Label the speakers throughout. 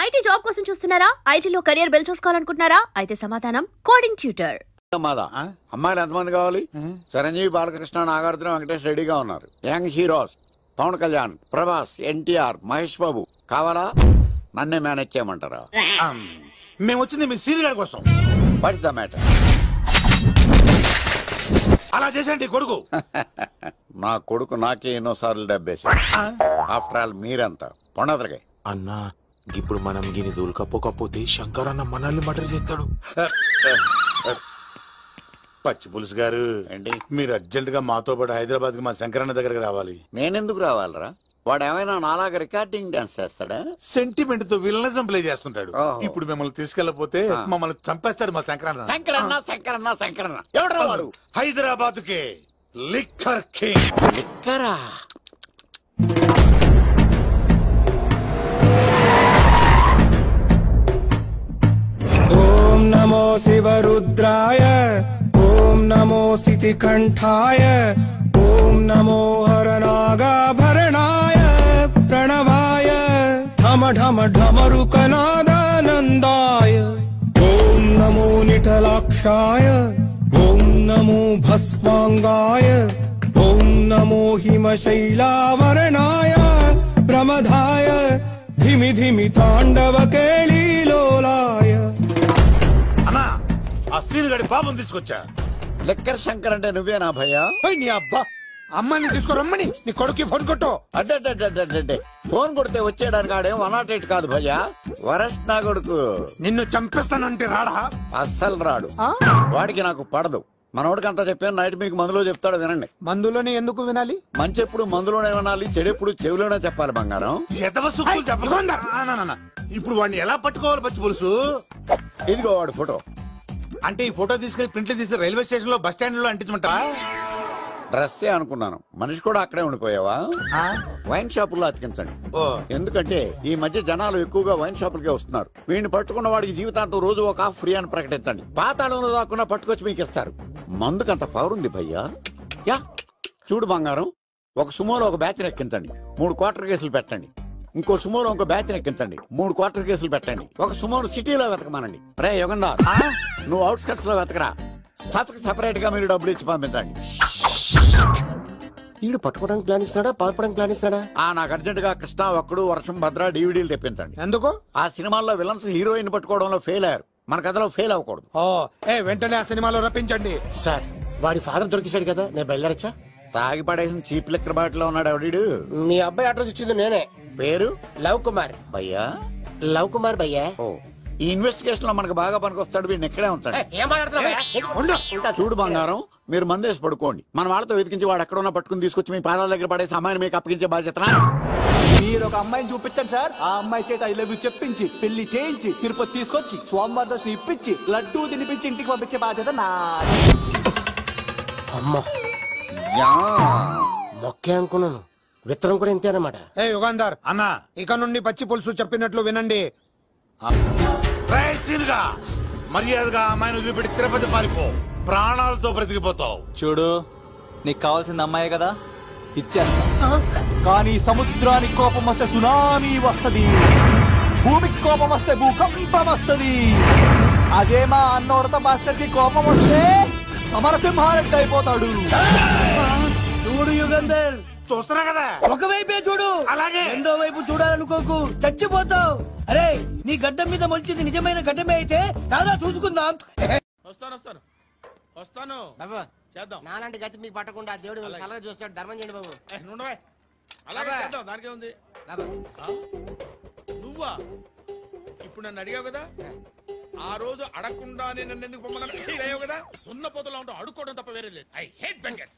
Speaker 1: IT job కోసం చూస్తున్నారా? ఐటీలో కెరియర్ బిల్డ్ చూసుకోవాలనుకుంటున్నారా? అయితే సమాధానం కోడింగ్ ట్యూటర్.
Speaker 2: అమ్మాయిలు ఎంతమంది కావాలి? చిరంజీవి, బాలకృష్ణ, నాగార్జున, వెంకటేష్ రెడీగా ఉన్నారు. యంగ్ హీరోస్ పవన్ కళ్యాణ్, ప్రభాస్, ఎన్టీఆర్, మహేష్ బాబు కావాలా? నన్నే మేనేజ్ చేయమంటారా?
Speaker 3: మేము వచ్చింది మీ సీనియర్ గారి కోసం.
Speaker 2: What's the matter?
Speaker 3: అలా చేసేయండి కొడుకు.
Speaker 2: నా కొడుకు నాకే ఎన్నోసార్లు దెబ్బేసి. ఆఫ్టర్ ఆల్ మీరంతా పొండదలగా
Speaker 4: అన్నా. ఇప్పుడు మనం గిని దూల్కపోకపోతే శంకర్ అన్న మనల్ని మర్డర్ చేస్తాడు.
Speaker 3: పచ్చి పులుసు గారు
Speaker 2: ఏంటి?
Speaker 3: మీరు అర్జెంట్ గా మాతో పాటు హైదరాబాద్ కి మా శంకరన్న దగ్గరకు రావాలి.
Speaker 2: నేనెందుకు రావాలరా? వాడు ఏమైనా నాలాగా రికార్డింగ్ డాన్స్ చేస్తాడా?
Speaker 3: సెంటిమెంట్ తో విలనిజం ప్లే చేస్తుంటాడు. ఇప్పుడు మిమ్మల్ని తీసుకెళ్లపోతే మమ్మల్ని చంపేస్తాడు మా శంకరన్న.
Speaker 2: శంకరన్న శంకరన్న శంకరన్న ఎవడు వాడు?
Speaker 3: హైదరాబాద్ కే లిక్కర్ కింగ్.
Speaker 2: లిక్కరా?
Speaker 5: ఓం నమో శివరుద్రాయ, ఓం నమో సితికంఠాయ, ఓం నమో హరనాగాభరణాయ ప్రణవాయ ఢమ ఢమ ఢమరుకనాదానందాయ, ఓం నమో నిఠలాక్షాయ, ఓం నమో భస్మాంగాయ, ఓం నమో హిమశైలావరణాయ ప్రమదాయ ధిమి ధిమి తాండవ కేళీలోలాయ.
Speaker 3: అన్నా, ఆ సీన్ గడి పాపం తీసుకొచ్చా.
Speaker 2: లిక్కర్ శంకర్ అంటే నువ్వేనా భయ్యా?
Speaker 5: నీ అబ్బా, అమ్మాయిని తీసుకురమ్మని నీ కొడుకు ఫోన్ కొట్టు.
Speaker 2: అడ్డే ఫోన్ కొడితే వచ్చేయడానికి ఆడేం 108 కాదు భయ్యా, వరస్ట్ నా కొడుకు.
Speaker 5: నిన్ను చంపేస్తానంటే రాడా?
Speaker 2: అస్సలు రాడు. వాడికి నాకు పడదు. మనోడికి అంతా చెప్పాను. నైట్ మీకు మందులో చెప్తాడు, వినండి.
Speaker 5: మందులోనే ఎందుకు వినాలి?
Speaker 2: మంచి ఎప్పుడు మందులోనే వినాలి, చెడు ఎప్పుడు చెవిలోనే చెప్పాలి బంగారం.
Speaker 3: ఇప్పుడు వాడిని ఎలా పట్టుకోవాలి పచ్చి పులుసు?
Speaker 2: ఇదిగో వాడు ఫోటో.
Speaker 3: అంటే ఈ ఫోటో తీసుకెళ్లి ప్రింట్లు తీసి రైల్వే స్టేషన్ లో బస్ స్టాండ్ లో అంటించమంటా?
Speaker 2: డ్రెస్సే అనుకున్నాను. మనిషి కూడా అక్కడే ఉండిపోయావా? వైన్ షాపుల్లో అతికించండి. ఎందుకంటే ఈ మధ్య జనాలు ఎక్కువగా వైన్ షాపులకే వస్తున్నారు. వీడిని పట్టుకున్న వాడికి జీవితాంతం రోజు ఒక ఆఫ్ ఫ్రీ అని ప్రకటించండి. పాతాళంలో దాక్కున్నా పట్టుకొచ్చి మీకు ఇస్తారు. మందుకంత పవర్ ఉంది భయ్యా. యా చూడు బంగారం, ఒక సుమోలో ఒక బ్యాచ్ ఎక్కించండి, 3 క్వార్టర్ కేసులు పెట్టండి. ఇంకో సుమోలో ఇంకో బ్యాచ్ ఎక్కించండి, 3 క్వార్టర్ కేసులు పెట్టండి. ఒక సుమోను సిటీలో వెతకమానండి. రే యుగంధర్, నువ్వు అవుట్స్కట్స్ లో వెతకరా. స్టాఫ్కి సెపరేట్ గా మీరు డబ్బులు ఇచ్చి పంపించండి.
Speaker 6: వీడు పట్టుకోవడానికి ప్లాన్ ఇస్తున్నాడా, పాల్పడానికి ప్లాన్ ఇస్తున్నాడా?
Speaker 2: నాకు అర్జెంట్ గా కృష్ణ, ఒక్కడు, వర్షం, భద్ర డివిడీలు తెప్పించండి.
Speaker 5: ఎందుకు?
Speaker 2: ఆ సినిమాల్లో విలన్స్ హీరోయిన్ పట్టుకోవడంలో ఫెయిల్ అయ్యారు. మన కథలో ఫెయిల్ అవ్వకూడదు.
Speaker 5: వెంటనే ఆ సినిమాలో రప్పించండి.
Speaker 6: సార్, వాడి ఫాదర్ దొరికేశాడు కదా, నేను బయలుదేరచ్చా?
Speaker 2: తాగి పడేసిన చీప్ లిక్కర్ బాటిల్ లో ఉన్నాడు ఎవడీడు?
Speaker 6: మీ అబ్బాయి అడ్రస్ ఇచ్చింది నేనే.
Speaker 2: పేరు?
Speaker 6: లవ్ కుమార్
Speaker 2: భయ్యా.
Speaker 6: లవ్ కుమార్ భయ్యా.
Speaker 2: ఈ ఇన్వెస్టిగేషన్ లో మనకు బాగా పనికొస్తాడు. వీడిని ఎక్కడే ఉంచాడు. చూడు బంగారం, మీరు మందేసి పడుకోండి. మన వాళ్ళతో వెతికించి వాడు ఎక్కడ ఉన్నా పట్టుకుని తీసుకొచ్చి మీ పాదాల దగ్గర పడేసి అమ్మాయిని మీకు అప్పగించే బాధ్యత.
Speaker 7: మీరు ఒక అమ్మాయిని చూపించండి సార్. ఆ అమ్మాయి చేత ఐ లవ్ యూ చెప్పించి పెళ్లి చేయించి తిరుపతి తీసుకొచ్చి స్వామివారి దర్శనం ఇప్పించి లడ్డూ తినిపించి ఇంటికి పంపించే బాధ్యత నాది.
Speaker 6: అమ్మా మొక్కే అనుకున్నాను, విత్తనం కూడా ఇంతే అన్నమాట.
Speaker 5: యుగాంధర్ అన్నా, ఇక నుండి పచ్చి పులుసు చెప్పినట్లు వినండి.
Speaker 3: మర్యాదగా అమ్మాయిని వదిలిపెట్టి తిరుపతి పారిపో. ప్రాణాలతో బ్రతికిపోతావు.
Speaker 7: చూడు, నీకు కావాల్సింది అమ్మాయి కదా, ఇచ్చేస్తా. కానీ సముద్రానికి కోపం వస్తే సునామీ వస్తది, భూమికి కోపం వస్తే భూకంపం వస్తది. అదే మా అన్నోరత మాస్టర్ కి కోపం వస్తే సమరసింహారెడ్డి అయిపోతాడు.
Speaker 8: చూడు యుగంధర్,
Speaker 3: చూస్తున్నా కదా,
Speaker 8: ఒకవైపే చూడు,
Speaker 3: అలాగే
Speaker 8: రెండో వైపు చూడాలనుకోకు, చచ్చిపోతావు. అరే, నీ గడ్డం మీద మొలిచింది నిజమైన గడ్డమే అయితే రాదా చూసుకుందాం.
Speaker 3: వస్తాను
Speaker 6: బాబా, చేద్దాం. నాలాంటి గతి మీకు పట్టకుండా దేవుడు సలహా చూస్తాడు. ధర్మం చేయండి బాబు.
Speaker 3: దానికే ఉంది. నువ్వా ఇప్పుడు నన్ను అడిగావు కదా, ఆ రోజు అడగకుండానే నన్ను ఎందుకు పొమ్మన్నావు కదా. ఉన్న పోతలో ఉంటావు, అడుక్కోవడం తప్ప వేరే లేదు. I hate bangers.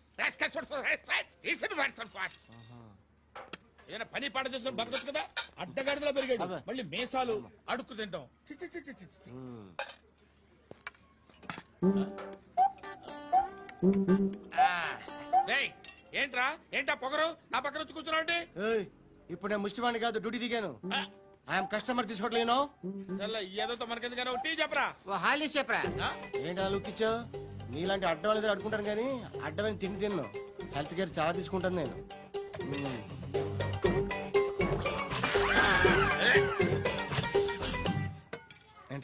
Speaker 3: ఏదైనా పని పాట చేసుకుని బతకొచ్చు కదా. అడ్డగాడిదలా పెరిగాడు, మళ్ళీ మేసాలు, అడుక్కు తింటాం. ఏంటా పొగరు నా పక్కన వచ్చి కూర్చున్నావు అంటే?
Speaker 6: ఇప్పుడు నేను ముష్టివాణి కాదు, డ్యూటీ దిగాను. ఐఎమ్ కస్టమర్ తీసుకోవట్లేను.
Speaker 3: ఏదో మనకెందుకైనా టీ చెప్పరా,
Speaker 6: హాలీస్ చెప్పరా. ఏంటి అలా లుక్ ఇచ్చావు? నీలాంటి అడ్డ వాళ్ళ దగ్గర అడుకుంటాను కానీ అడ్డమైన తిండి తిన్ను. హెల్త్ కేర్ చాలా తీసుకుంటాను నేను.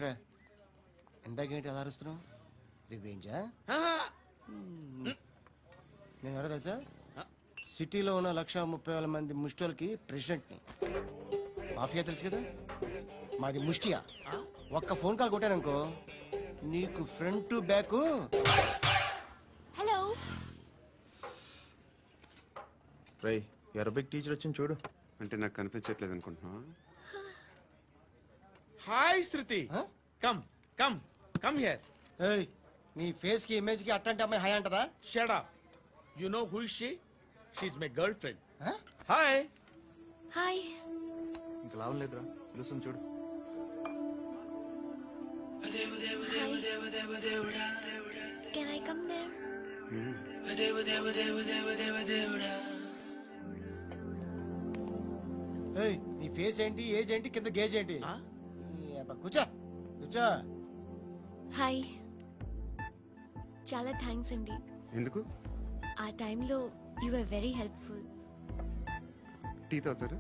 Speaker 6: ఏంట్రా ఇందాకేంటి అలా అరుస్తున్నావు? రివేంజా? నేను ఎవరో తెలుసా? సిటీలో ఉన్న 130,000 మంది ముష్టిలకి ప్రెసిడెంట్ని. మాఫియా తెలుసు కదా, మాది ముష్టియా. ఒక్క ఫోన్ కాల్ కొట్టాననుకో నీకు ఫ్రంట్ టు బ్యాక్.
Speaker 1: హలో.
Speaker 4: రై అరబిక్ టీచర్ వచ్చింది చూడు.
Speaker 9: అంటే నాకు కనిపించట్లేదు అనుకుంటున్నా.
Speaker 3: Hi Shruti, come come come here.
Speaker 6: ఏయ్, నీ ఫేస్ కి ఇమేజ్ కి అట్లాంటి అమ్మాయి హాయ్ అంటదా?
Speaker 3: Shut up. You know who is she? She is my girlfriend. Hi.
Speaker 1: Hi.
Speaker 4: ఇంకా లాభం లేదురా, పిలుస్తుంది చూడు.
Speaker 1: Can I come there?
Speaker 6: ఏయ్, నీ ఫేస్ ఏంటి, ఏజ్ ఏంటి, కింద గేజ్ ఏంటి? కూర్చో కూర్చో.
Speaker 10: హాయ్, చాలా థ్యాంక్స్ అండి.
Speaker 9: ఎందుకు?
Speaker 10: ఆ టైంలో you are very helpful.
Speaker 9: Tea తాగుతారు?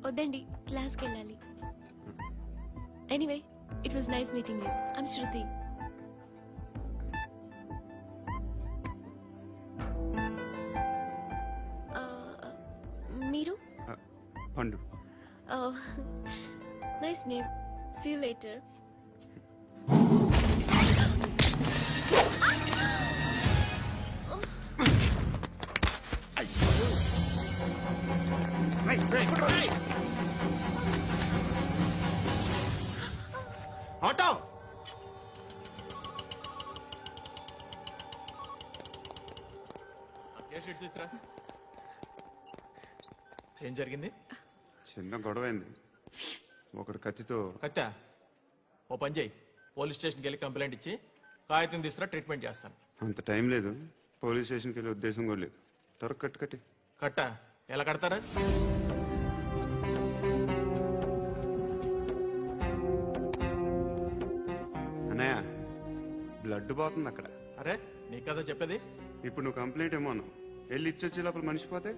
Speaker 10: వద్దండి, క్లాస్కి వెళ్ళాలి. Anyway, it was nice meeting you. I'm Shruti. మీరు?
Speaker 9: Pandu.
Speaker 10: Nice name. See you later.
Speaker 6: Auto.
Speaker 4: ఏం జరిగింది?
Speaker 9: చిన్న గొడవ అయింది. ఒకడు కత్తితో.
Speaker 4: కట్టా? ఓ పని చేయి, పోలీస్ స్టేషన్కి వెళ్ళి కంప్లైంట్ ఇచ్చి కాగితం తీసుకురా, ట్రీట్మెంట్ చేస్తాను.
Speaker 9: అంత టైం లేదు, పోలీస్ స్టేషన్కి వెళ్ళే ఉద్దేశం కూడా లేదు. త్వర కట్టి.
Speaker 4: కట్టా? ఎలా కడతారా?
Speaker 9: అన్నయ్య, బ్లడ్ పోతుంది అక్కడ.
Speaker 4: అరే, నీ కదా చెప్పేది.
Speaker 9: ఇప్పుడు నువ్వు కంప్లైంట్ ఏమో అన్నావు, వెళ్ళి ఇచ్చొచ్చే లోపల మనిషి పోతే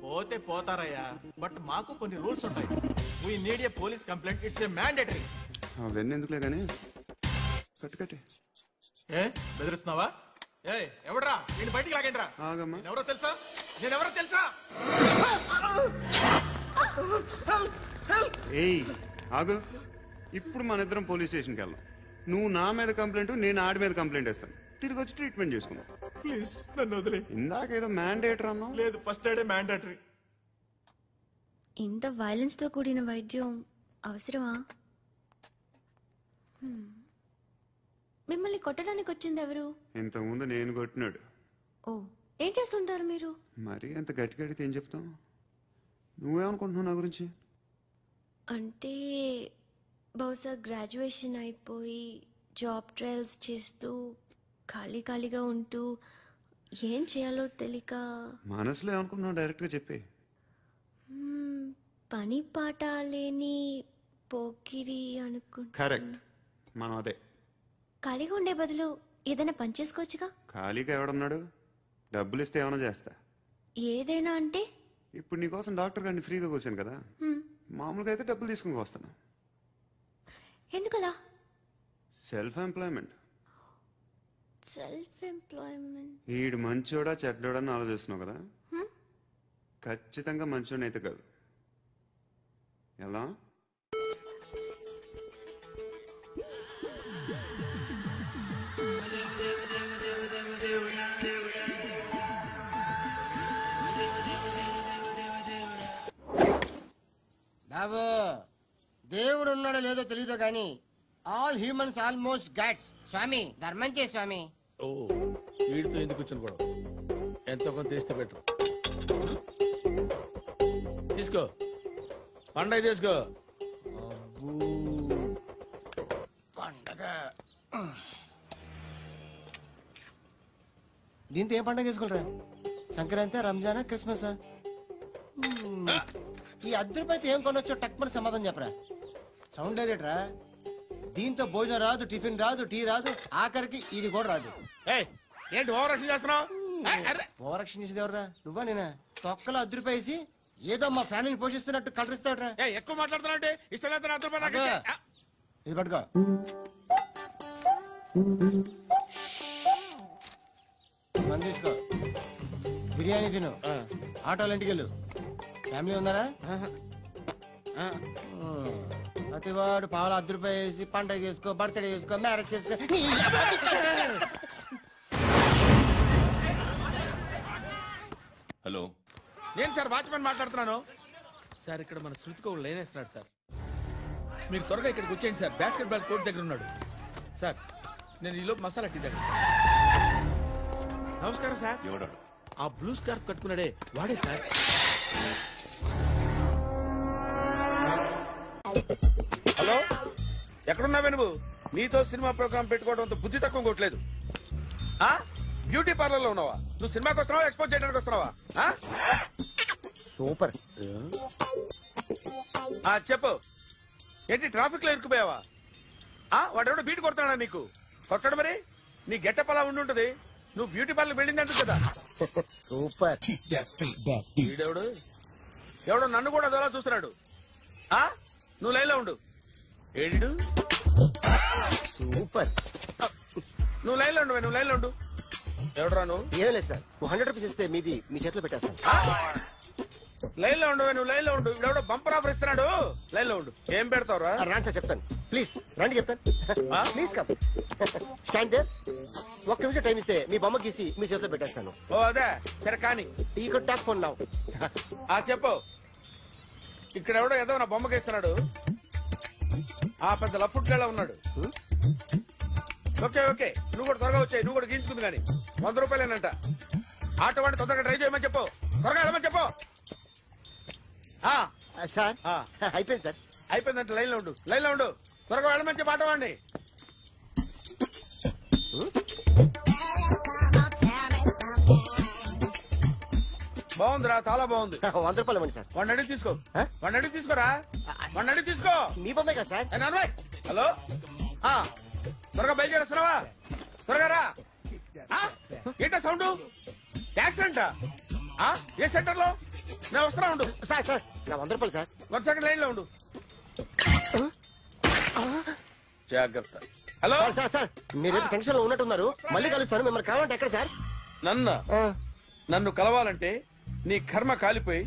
Speaker 4: పోతే పోతారయ్యా, బట్ మాకు కొన్ని రూల్స్ ఉంటాయి. We need a police complaint, it's a mandatory.
Speaker 9: అవన్నీ ఎందుకులే కానీ కట్టి.
Speaker 4: ఏ బెదిరిస్తున్నావా? ఏ ఎవడ్రా నేను బయటికి లాగండి రా.
Speaker 9: ఆగమ్మా.
Speaker 4: ఎవరో తెలుసా? నేనెవరో తెలుసా?
Speaker 9: ఏయ్ ఆగు. ఇప్పుడు మన ఇద్దరం పోలీస్ స్టేషన్కి వెళ్దాం. నువ్వు నా మీద కంప్లైంట్, నేను ఆడి మీద కంప్లైంట్ వేస్తాను. తిరిగి వచ్చి ట్రీట్మెంట్ చేసుకున్నావు.
Speaker 4: ప్లీజ్ నన్ను వదిలే.
Speaker 9: ఇందాకేదో మ్యాండేటర్ అన్నావు.
Speaker 4: లేదు, ఫస్ట్ ఎయిడే మ్యాండేటరీ.
Speaker 10: ఇంత వైలెన్స్ తో కూడిన వైద్యం అవసరమా? మిమ్మల్ని కొట్టడానికి వచ్చింది ఎవరు?
Speaker 9: ఇంతకుముందు నేను కొట్టినాడు.
Speaker 10: ఓ, ఏం చేస్తుంటారు మీరు?
Speaker 9: మరి అంత గట్టి గడితే ఏం చెప్తాం? నువ్వేమనుకుంటున్నావు నా గురించి?
Speaker 10: అంటే బహుశా గ్రాడ్యుయేషన్ అయిపోయి జాబ్ ట్రయల్స్ చేస్తూ ఖాళీగా ఉంటూ ఏం చేయాలో తెలియక.
Speaker 9: మనసులో ఏమనుకుంటున్నావు డైరెక్ట్గా చెప్పే.
Speaker 10: పని పాట లేని పోకిరి అనుకుంటా.
Speaker 9: కరెక్ట్, మనం అదే.
Speaker 10: ఖాళీగా ఉండే బదులు ఏదైనా పని చేసుకోవచ్చుగా.
Speaker 9: ఖాళీగా ఎవడన్నాడు? డబ్బులు ఇస్తే ఏమైనా చేస్తా.
Speaker 10: ఏదైనా అంటే?
Speaker 9: ఇప్పుడు నీకోసం డాక్టర్ గారిని ఫ్రీగా కూర్చాను కదా, మామూలుగా అయితే డబ్బులు తీసుకుని వస్తాను.
Speaker 10: ఎందుకలా?
Speaker 9: Self employment.
Speaker 10: Self employment.
Speaker 9: ఈడు మంచోడా చెడ్డోడా అని ఆలోచిస్తున్నావు కదా, ఖచ్చితంగా మంచోడని అయితే కాదు. ఎలా?
Speaker 6: బాబు, దేవుడు ఉన్నాడో లేదో తెలియదు కానీ ఆల్ హ్యూమన్స్ ఆల్మోస్ట్ గాడ్స్. స్వామి ధర్మం చే స్వామి.
Speaker 3: ఓ, వీడితో ఎందుకు కూర్చొని కూడా ఎంతో కొంత తీస్తే బెటర్. తీసుకో, పండగ తీసుకో.
Speaker 6: పండగ దీంతో ఏం పండగ చేసుకోరా? సంక్రాంతి, రంజానా, క్రిస్మస్? ఈ అద్దరిపైతే ఏం కొనొచ్చో టక్మని సమాధానం చెప్పరా. సౌండ్ డైరెక్టరా, దీంతో భోజనం రాదు, టిఫిన్ రాదు, టీ రాదు, ఆఖరికి ఇది కూడా రాదు.
Speaker 3: ఏంటి ఓవర్ యాక్షన్ చేస్తున్నావు?
Speaker 6: ఓవరాక్షన్ చేసేది ఎవరా? నువ్వా నేనా? తొక్కలో అద్దరిపేసి ఏదో మా ఫ్యామిలీని పోషిస్తున్నట్టు కలరిస్తావుట్రా.
Speaker 3: ఎక్కువ మాట్లాడుతున్నావు. ఇష్టం లేదు.
Speaker 6: ఇది పట్టుకో. మంది తీసుకో, బిర్యానీ తిను, ఆటోలు ఇంటికి వెళ్ళు. ఫ్యామిలీ ఉన్నారా? ప్రతివాడు పావులు ₹10 వేసి పండగ చేసుకో, బర్త్డే చేసుకో, మ్యారేజ్ చేసుకో.
Speaker 3: హలో, నేను సార్ వాచ్మెన్ మాట్లాడుతున్నాను సార్. ఇక్కడ మన శృతికో లేనేస్తున్నాడు సార్. మీరు త్వరగా ఇక్కడికి వచ్చేయండి సార్. బాస్కెట్ బాల్ కోర్ట్ దగ్గర ఉన్నాడు సార్. నేను ఈలోపు మసాలా టీ దగ్గర. నమస్కారం సార్. ఎవడాడు? ఆ బ్లూ స్కార్ఫ్ కట్టుకున్నాడే వాడే సార్. హలో, ఎక్కడున్నావే నువ్వు? నీతో సినిమా ప్రోగ్రామ్ పెట్టుకోవడంతో బుద్ధి తక్కువ కొట్టలేదు. బ్యూటీ పార్లర్ లో ఉన్నావా? నువ్వు సినిమాకి వస్తున్నావా, ఎక్స్పోజ్ చేయడానికి వస్తున్నావా?
Speaker 6: సూపర్.
Speaker 3: చెప్పు, ఏంటి ట్రాఫిక్ లో ఇరుక్కుపోయావా? వాడెవడో బీట్ కొడుతున్నాడా నీకు? కొట్టడు మరి. నీ గెట్టప్ అలా ఉండి ఉంటది. నువ్వు బ్యూటీ పార్లర్ వెళ్ళింది ఎందుకు కదా?
Speaker 6: సూపర్.
Speaker 3: వీడెవడు? ఎవడో నన్ను కూడా అదోలా చూస్తున్నాడు. నువ్వు లైన్లో ఉండు. ఏడు
Speaker 6: సూపర్.
Speaker 3: నువ్వు లైన్లో ఉండు, నువ్వు లైన్లో ఉండు. ఎవడరా నువ్వు?
Speaker 6: ఏం లేదు సార్, ₹100 ఇస్తే మీది మీ చేతిలో పెట్టేస్తాను.
Speaker 3: లైన్లో ఉండు, నువ్వు లైన్లో ఉండు. ఇవిడెవడో బంపర్ ఆఫర్ ఇస్తున్నాడు. లైన్లో ఉండు. ఏం పెడతావురా?
Speaker 6: రాండి సార్, చెప్తాను. ప్లీజ్ రండి, చెప్తాను. Please come. Stand there. 1 నిమిషం టైం ఇస్తే మీ బొమ్మ గీసి మీ చేతిలో పెట్టేస్తాను.
Speaker 3: ఓ అదే సరే కానీ.
Speaker 6: ఈ కుడ్ టాక్ ఫోన్ నౌ.
Speaker 3: చెప్పు. ఇక్కడ ఎవడో ఏదో నా బొమ్మకి ఇస్తున్నాడు. పెద్ద లఫుట్ గేళ ఉన్నాడు. ఓకే ఓకే, నువ్వు కూడా త్వరగా వచ్చాయి. నువ్వు కూడా గీంచుకుంది కానీ ₹100 ఆటో వాడిని తొందరగా ట్రై చేయమని చెప్పు. త్వరగా వెళ్ళమని చెప్పు.
Speaker 6: సార్ అయిపోయింది సార్.
Speaker 3: అయిపోయిందంటే లైన్లో ఉండు, లైన్లో ఉండు. త్వరగా వెళ్ళమని చెప్పు ఆటో వాడిని. బాగుందిరా, చాలా బాగుంది.
Speaker 6: ₹100 ఇవ్వండి సార్.
Speaker 3: వాడిని అడిగి తీసుకో. వాడిని అడిగి తీసుకోరా. వాడిని అడిగి తీసుకో.
Speaker 6: మీ బొమ్మే కదా సార్.
Speaker 3: హలో, త్వరగా బయలుదేరేస్తున్నావా? త్వరగా రా. ఏంటా సౌండ్? యాక్సిడెంట్? ఏ సెంటర్ లో? నేను వస్తున్నా ఉండు.
Speaker 6: సార్ సార్ నా ₹100 సార్.
Speaker 3: 1 సెకండ్ లైన్ లో ఉండు. జాగ్రత్త. హలో
Speaker 6: సార్ సార్, మీరు టెన్షన్ లో ఉన్నట్టున్నారు. మళ్ళీ కలుస్తాను. మిమ్మల్ని కావాలంటే ఎక్కడ సార్?
Speaker 3: నన్ను కలవాలంటే నీ కర్మ కాలిపోయి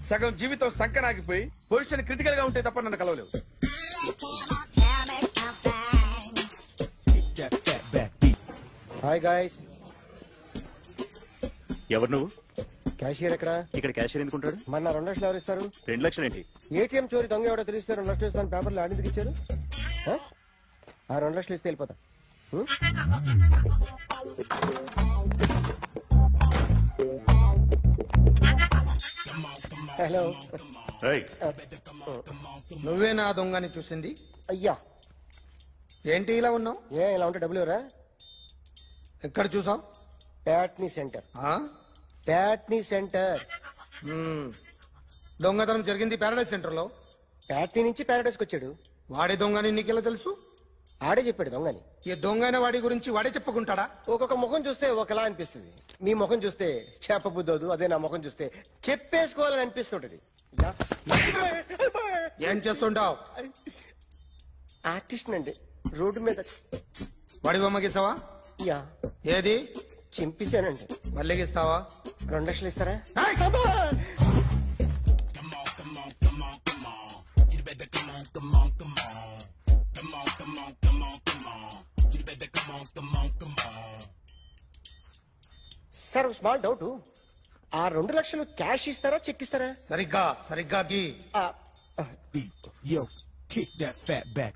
Speaker 3: సగం జీవితం సంకనాగిపోయి పొజిషన్ క్రిటికల్ గా ఉంటే తప్ప నన్ను కలవలేవు.
Speaker 6: Hi guys.
Speaker 11: ఎవరు నువ్వు?
Speaker 6: క్యాషియర్ ఎక్కడ?
Speaker 11: ఇక్కడ క్యాషియర్ ఎందుకుంటాడు?
Speaker 6: మన 2 లక్షలు ఎవరు ఇస్తారు?
Speaker 11: 2 లక్షలు ఏంటి?
Speaker 6: ఏటీఎం చోరీ దొంగ ఎవడో తెలిస్తే 2 లక్షలు ఇస్తాను పేపర్లో ఆడిందుకు ఇచ్చారు. 2 లక్షలు ఇస్తే వెళ్ళిపోతా. హలో.
Speaker 5: నువ్వే నా దొంగని చూసింది?
Speaker 6: అయ్యా
Speaker 5: ఏంటి ఇలా ఉన్నావు?
Speaker 6: ఇలా ఉంటే డబ్బులు ఎవరా?
Speaker 5: ఎక్కడ చూసావు?
Speaker 6: ప్యాట్నీ సెంటర్. ప్యాట్నీ సెంటర్.
Speaker 5: దొంగతనం జరిగింది ప్యారడైజ్ సెంటర్ లో.
Speaker 6: ప్యాట్నీ నుంచి ప్యారడైజ్కి వచ్చాడు.
Speaker 5: వాడే దొంగని నీకెలా తెలుసు?
Speaker 6: ఆడే చెప్పాడు దొంగని.
Speaker 5: ఈ దొంగైన వాడి గురించి వాడే చెప్పుకుంటాడా?
Speaker 6: ఒక్కొక్క ముఖం చూస్తే ఒకలా అనిపిస్తుంది. మీ ముఖం చూస్తే చెప్పబుద్దోదు. అదే నా ముఖం చూస్తే చెప్పేసుకోవాలని అనిపిస్తుంటది.
Speaker 5: ఏం చేస్తుంటావు?
Speaker 6: ఆర్టిస్ట్ అండి. రోడ్డు మీద
Speaker 5: వాడి బొమ్మ గీసావా?
Speaker 6: యా.
Speaker 5: ఏది?
Speaker 6: చింపేశానండి.
Speaker 5: మళ్ళీ గీస్తావా?
Speaker 6: 2 లక్షలు ఇస్తారా? Sir small doubt. ఆ 2 లక్షలు క్యాష్ ఇస్తారా, చెక్ ఇస్తారా?
Speaker 5: సరిగ్గా గీ.
Speaker 12: Yo, kick that fat back.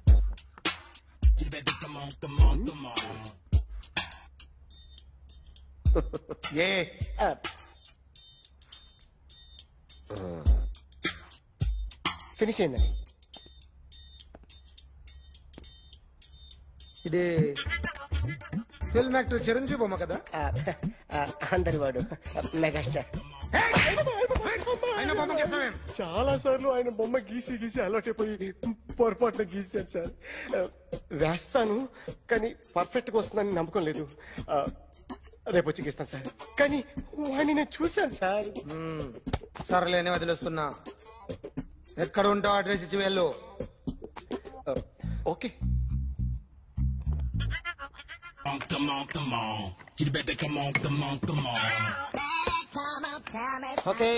Speaker 12: You better come on.
Speaker 6: Finish అయిందండి.
Speaker 5: ఇది ఫిల్మ్ యాక్టర్ చిరంజీవి బొమ్మ కదా?
Speaker 6: అందరి వాడు మెగాస్టార్. చాలా సార్లు ఆయన బొమ్మ గీసి అలవాటైపోయి పొరపాటున గీసాను సార్. వేస్తాను కానీ పర్ఫెక్ట్ గా వస్తుందని నమ్మకం లేదు. రేపు వచ్చి గీస్తాను సార్. కానీ వాడిని నేను చూశాను సార్.
Speaker 5: సర్లేని వదిలేస్తున్నా. ఎక్కడ ఉంటావు అడ్రస్ ఇచ్చి వెళ్ళు.
Speaker 6: Okay.
Speaker 12: Come on, come on. You better come on, come on, come on.
Speaker 6: Okay,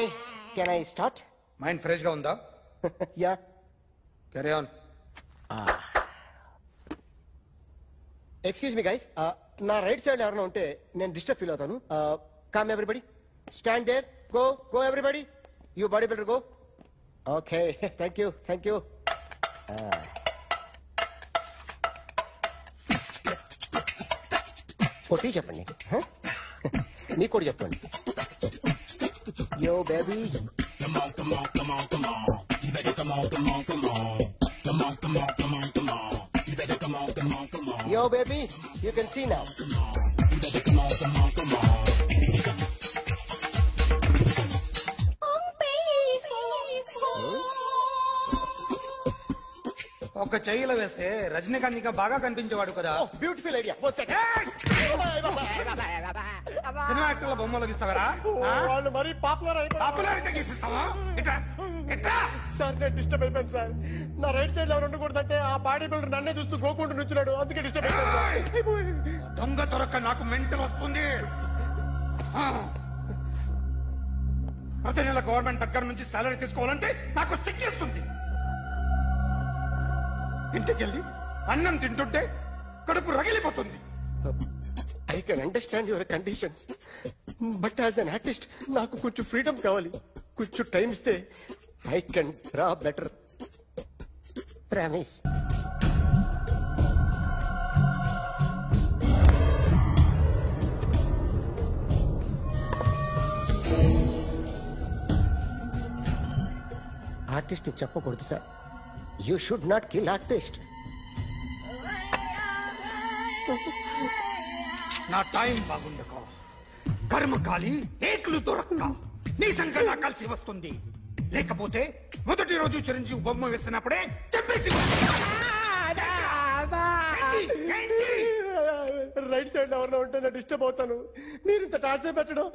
Speaker 6: can I start?
Speaker 5: Mind fresh గా ఉందా?
Speaker 6: Yeah.
Speaker 5: Carry on.
Speaker 6: Excuse me guys, నా రైట్ సైడ్ ఎవరైనా ఉంటే నేను డిస్టర్బ్ ఫీల్ అవుతాను. Come everybody, stand there, go go everybody, you body builder go. Okay, thank you thank you. కొట్టి చెప్పండి, నీకు కూడా చెప్పండి. Yo baby,
Speaker 12: Come on, come on, come on, come on. You better come on, come on, come on. Come on, come on, come on, come on. You better come on, come on, come on.
Speaker 6: yo baby, you can see now.
Speaker 12: You better come on, come on, come on.
Speaker 5: ఒక చెయ్యిలో వేస్తే రజనీకాంత్ ఇంకా బాగా కనిపించేవాడు కదా.
Speaker 6: Beautiful idea.
Speaker 5: Cinema యాక్టర్ల బొమ్మలు గీస్తావరా?
Speaker 6: వాళ్ళు మరీ
Speaker 5: popularity గీసిస్తావా?
Speaker 6: Sir నేను disturb అయిపోయాను సార్. నా రైట్ సైడ్ ఎవరు ఉండకూడదంటే ఆ బాడీ బిల్డర్ నన్నే చూస్తూ గోకుంటూ నుంచున్నాడు, అందుకే డిస్టర్బ్ అయిపోయాను.
Speaker 5: దొంగ దొరక్క నాకు మెంటల్ వస్తుంది. ప్రతి నెల గవర్నమెంట్ దగ్గర నుంచి సాలరీ తీసుకోవాలంటే నాకు సిగ్గేస్తుంది. ఇంటికెళ్ళి అన్నం తింటుంటే కడుపు రగిలిపోతుంది.
Speaker 6: I can understand your conditions, but as an artist నాకు కొంచెం ఫ్రీడమ్ కావాలి. కొంచెం టైం ఇస్తే I can draw better. Promise. Artist చెప్పకూడదు sir. You should not kill artist.
Speaker 5: నా టైం బాగుండక కర్మకాలి ఏకులు దొరక్క నీ సంఘం నాకు కలిసి వస్తుంది. లేకపోతే మొదటి రోజు చిరంజీవి బొమ్మ వేసినప్పుడే చెప్పేసి
Speaker 6: రైట్ సైడ్ ఎవరిలో ఉంటే నేను డిస్టర్బ్ అవుతాను. మీరు ఇంత టార్చర్ పెట్టడం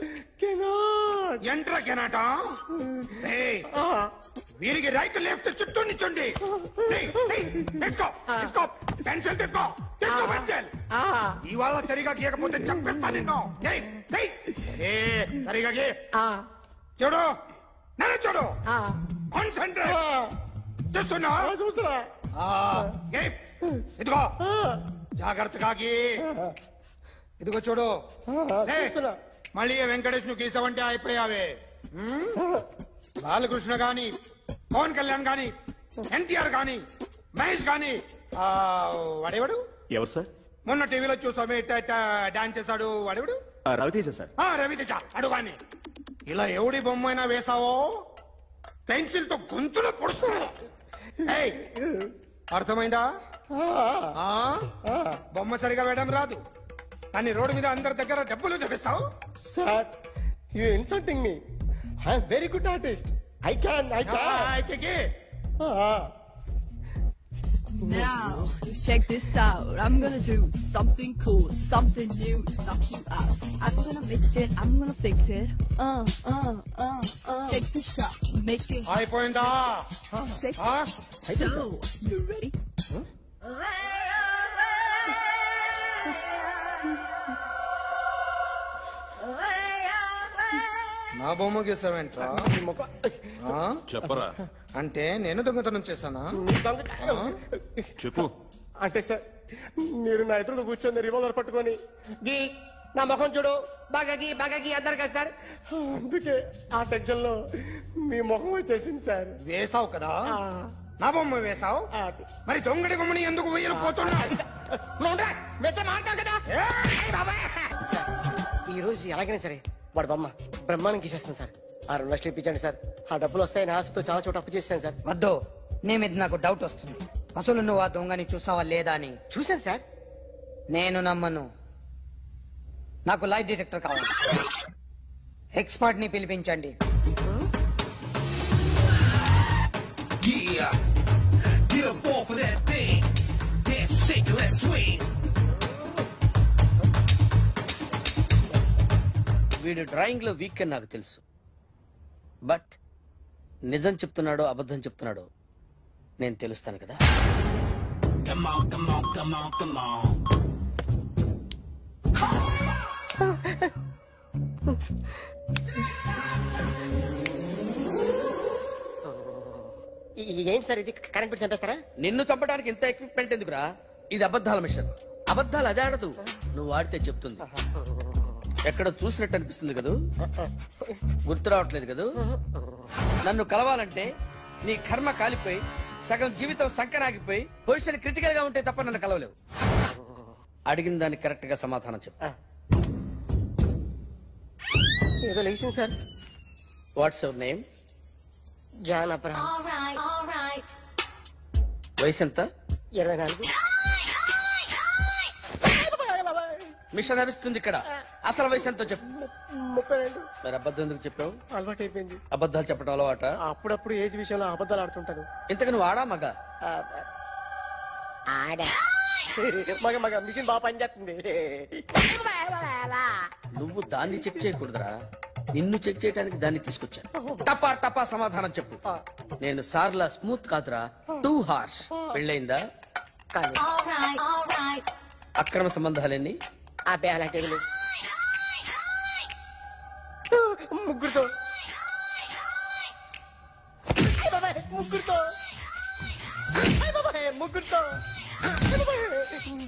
Speaker 5: ఎంట్రా కెనాటా. వీరికి రైట్ లెఫ్ట్ చుట్టూ నిచ్చండి. తీసుకో తీసుకో పెన్సిల్, తీసుకో తీసుకో పెన్సిల్. ఇవాళ సరిగా గీయకపోతే చంపేస్తా నిన్ను. సరిగా గీ. చూడు నన్ను చూడు. కాన్సంట్రేట్ చూస్తున్నా
Speaker 6: చూస్తున్నా.
Speaker 5: ఇదిగో జాగ్రత్తగా గీ. ఇదిగో చూడు. మళ్ళీ వెంకటేష్ ను గీసావంటే అయిపోయావే. బాలకృష్ణ గాని, పవన్ కళ్యాణ్ గాని, ఎన్టీఆర్ గాని, మహేష్ గాని, వాడేవాడు
Speaker 11: ఎవరు సార్?
Speaker 5: మొన్న టీవీలో చూసామే డాన్స్ చేశాడు వాడేవాడు?
Speaker 11: రవితేజ సార్.
Speaker 5: రవితేజ అడుగాని. ఇలా ఎవడి బొమ్మ అయినా వేసావో పెన్సిల్ తో గొంతులో పొడుస్తావు. అర్థమైందా? బొమ్మ సరిగా వేయడం రాదు కానీ రోడ్డు మీద అందరి దగ్గర డబ్బులు తెప్పిస్తావు.
Speaker 6: Sir you insulting me. I'm very good artist. I can
Speaker 13: Now, check this out. I'm gonna do something cool, something new to knock you out. I'm gonna mix it, I'm gonna fix it. Take this shot, make it.
Speaker 5: అయిపోయిందా?
Speaker 13: Shake it. So, you ready?
Speaker 5: నా బొమ్మ గీసావేంట్రా?
Speaker 11: చెప్పరా.
Speaker 5: అంటే నేను దొంగతనం చేశానా?
Speaker 11: చెప్పు.
Speaker 6: అంటే సార్ మీరు నా ఎదురుగా కూర్చొని రివాల్వర్ పట్టుకొని గీ నా ముఖం చూడు బాగా గీ అన్నారు కదా సార్. అందుకే ఆ టెన్షన్ లో మీ ముఖం వచ్చేసింది సార్.
Speaker 5: వేసావు కదా, నా బొమ్మ వేసావు. మరి దొంగడి బొమ్మని ఎందుకు వేయలేకపోతున్నా?
Speaker 6: ఈ రోజు ఎలాగైనా సరే వాడు బొమ్మ బ్రహ్మాండం గీసేస్తాను సార్. 6 లక్షలు ఇప్పించండి సార్. ఆ డబ్బులు వస్తాయని ఆశతో చాలా చోట అప్పు చేస్తాను సార్.
Speaker 14: వద్దు, నీ మీద నాకు డౌట్ వస్తుంది. అసలు నువ్వు ఆ దొంగని చూసావా లేదా అని.
Speaker 6: చూశాను సార్.
Speaker 14: నేను నమ్మను. నాకు లైట్ డిటెక్టర్ కావాలి. ఎక్స్పర్ట్ ని పిలిపించండి.
Speaker 15: వీడు డ్రాయింగ్ లో వీక్ అని నాకు తెలుసు. బట్ నిజం చెప్తున్నాడో అబద్ధం చెప్తున్నాడో నేను తెలుస్తాను కదా.
Speaker 6: ఏంటి సార్ ఇది? కరెంట్ బిల్ చంపేస్తారా?
Speaker 15: నిన్ను చంపడానికి ఇంత ఎక్విప్మెంట్ ఎందుకురా? ఇది అబద్ధాల మిషన్. అబద్ధాలు అదే ఆడదు, నువ్వు ఆడితే చెప్తుంది. ఎక్కడ చూసినట్టు అనిపిస్తుంది కదూ? గుర్తు రావట్లేదు కదూ? నన్ను కలవాలంటే నీ కర్మ కాలిపోయి సగం జీవితం సంకరాగిపోయి పొజిషన్ క్రిటికల్ గా ఉంటే తప్ప నన్ను కలవలేవు. అడిగిన దానికి కరెక్ట్ గా సమాధానం చెప్పు.
Speaker 6: ఏదో లేచింది sir.
Speaker 15: What's your name?
Speaker 6: John Abraham.
Speaker 15: వయసు ఎంత?
Speaker 6: 24.
Speaker 15: మిషన్ నడుస్తుంది ఇక్కడ. అసలు వయసు ఎంతో చెప్పు.
Speaker 6: 32.
Speaker 15: మరి అబద్ధం ఎందుకు చెప్పావు?
Speaker 6: అలవాటు అయిపోయింది.
Speaker 15: అబద్ధాలు చెప్పడం అలవాట?
Speaker 6: అప్పుడప్పుడు ఏజ్ విషయంలో అబద్ధాలు ఆడుతుంటాను.
Speaker 15: ఇంతకు నువ్వు ఆడా మగ?
Speaker 6: ఆడా. మగ మగ మిషన్ బాగా పనిచేస్తుంది.
Speaker 15: నువ్వు దాన్ని చెక్ చేయకూడదురా, నిన్ను చెక్ చేయడానికి దాన్ని తీసుకొచ్చాను. టపా టపా సమాధానం చెప్పు. నేను సార్లా స్మూత్ కాదురా, టూ హార్ష్. పెళ్ళయిందా? అక్రమ సంబంధాలన్నీ?
Speaker 6: అబ్బే అలాంటి ముగ్గురుతో. ముగ్గురుతో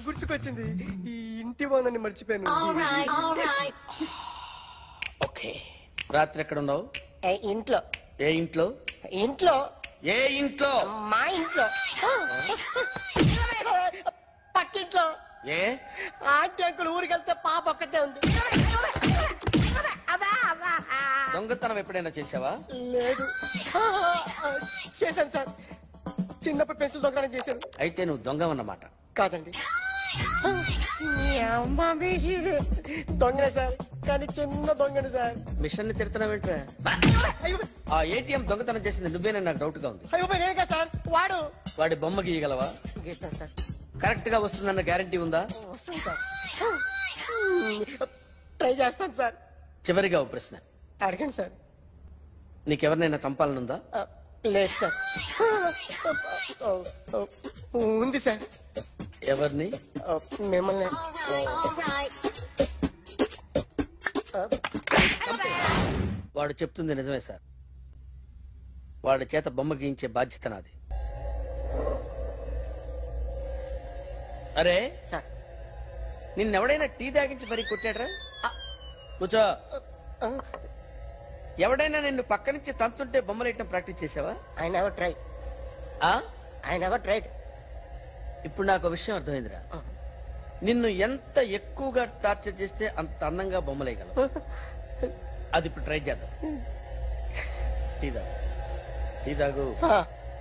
Speaker 6: గుర్తుకొచ్చింది. ఈ ఇంటి బాగుందని మర్చిపోయాను.
Speaker 15: ఓకే, రాత్రి ఎక్కడ ఉన్నావు?
Speaker 6: ఇంట్లో.
Speaker 15: ఏ ఇంట్లో?
Speaker 6: ఇంట్లో.
Speaker 15: ఏ ఇంట్లో?
Speaker 6: మా ఇంట్లో. పక్కింట్లో.
Speaker 15: ఏ
Speaker 6: ఆంటీ అంకుల్ ఊరికి వెళ్తే పాప ఒక్కతే ఉంది.
Speaker 15: దొంగతనం ఎప్పుడైనా చేసావా?
Speaker 6: లేదు. చేశాను సార్, చిన్నప్పుడు పెన్సిల్ దొంగతనం చేశాను.
Speaker 15: అయితే నువ్వు దొంగ అన్నమాట.
Speaker 6: కాదండి, దొంగనే సార్, కానీ చిన్న దొంగని సార్.
Speaker 15: మిషన్ ని తిడుతున్నావేంట్రా? ఆ ఏటీఎం దొంగతనం చేసింది నువ్వేనని నాకు డౌట్ గా ఉంది.
Speaker 6: అయ్యో నేనే సార్.
Speaker 15: వాడి బొమ్మ గీయగలవా?
Speaker 6: గీస్తాను సార్.
Speaker 15: కరెక్ట్ గా వస్తుందన్న గ్యారంటీ ఉందా?
Speaker 6: వస్తాను సార్, ట్రై చేస్తాను సార్.
Speaker 15: చివరిగా ఓ ప్రశ్న
Speaker 6: అడగండి సార్.
Speaker 15: నీకెవరినైనా చంపాలనుందా?
Speaker 6: లేదు సార్. ఉంది సార్.
Speaker 15: ఎవరిని?
Speaker 6: మిమ్మల్ని.
Speaker 15: వాడు చెప్తుంది నిజమే సార్. వాడి చేత బొమ్మ గీయించే బాధ్యత నాది. అరే
Speaker 6: సార్,
Speaker 15: నిన్నెవడైనా టీ తాగించి మరీ కొట్టాడ్రా? కూర్చో. ఎవడైనా నిన్ను పక్క నుంచి తంతుంటే బొమ్మలేయటం ప్రాక్టీస్ చేసావా?
Speaker 6: I never tried. I never tried.
Speaker 15: ఇప్పుడు నాకు విషయం అర్థమైందిరా. నిన్ను ఎంత ఎక్కువగా టార్చర్ చేస్తే అంత అందంగా బొమ్మలేయగలవు. అది ఇప్పుడు ట్రై చేద్దాం. టీ తాగు, టీ తాగు,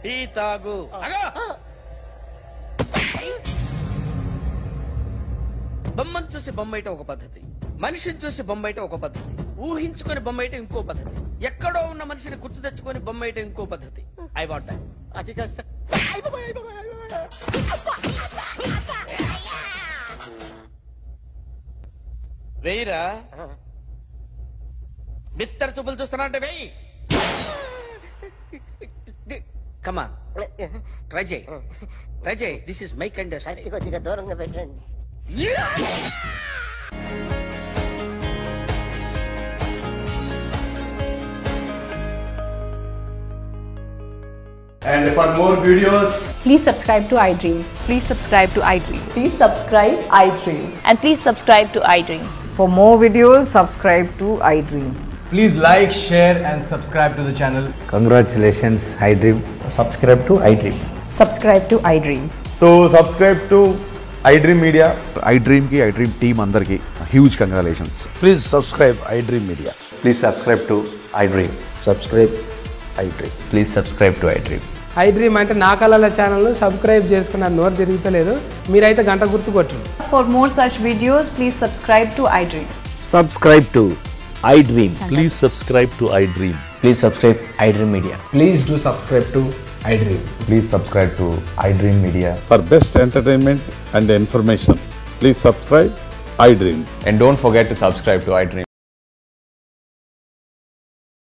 Speaker 15: టీ తాగు. బొమ్మను చూసి బొమ్మయటం ఒక పద్ధతి, మనిషిని చూసి బొమ్మయటం ఒక పద్ధతి, ఊహించుకొని బొమ్మయటం ఇంకో పద్ధతి, ఎక్కడో ఉన్న మనిషిని గుర్తు తెచ్చుకొని బొమ్మయటం ఇంకో పద్ధతి. ఐ వాంట్
Speaker 6: అది కాదు సార్.
Speaker 15: వెయ్యిరా. బిత్తర చూపులు చూస్తున్నా అంటే వెయ్యి. కమాన్, ట్రై చేయి, ట్రై చేయి. This is my kind.
Speaker 6: కొద్దిగా దూరంగా పెట్టండి.
Speaker 16: And for more videos,
Speaker 13: Please subscribe to iDream. Please subscribe to iDream.
Speaker 17: Please subscribe iDream.
Speaker 13: And please subscribe to iDream.
Speaker 17: For more videos, subscribe to iDream.
Speaker 16: please like, share and subscribe to the channel.
Speaker 18: Congratulations, iDream.
Speaker 16: Subscribe to iDream.
Speaker 17: Subscribe to iDream.
Speaker 16: So subscribe to iDream Media.
Speaker 19: iDream ki iDream team andarki huge congratulations.
Speaker 18: Please subscribe iDream Media.
Speaker 16: Please subscribe to iDream.
Speaker 18: Subscribe iDream.
Speaker 16: Please subscribe to iDream.
Speaker 20: iDream అంటే నా కళల channel subscribe చేసుకున్న నోరు తిరుగుతలేదు, మీరైతే గంట గుర్తు కొట్టండి.
Speaker 17: For more such videos, please subscribe to iDream.
Speaker 18: Subscribe to iDream.
Speaker 11: Please subscribe to iDream.
Speaker 16: Please subscribe iDream Media.
Speaker 20: Please do subscribe to iDream.
Speaker 16: Please subscribe to iDream Media.
Speaker 19: For best entertainment and information, please subscribe iDream.
Speaker 16: And don't forget to subscribe to iDream.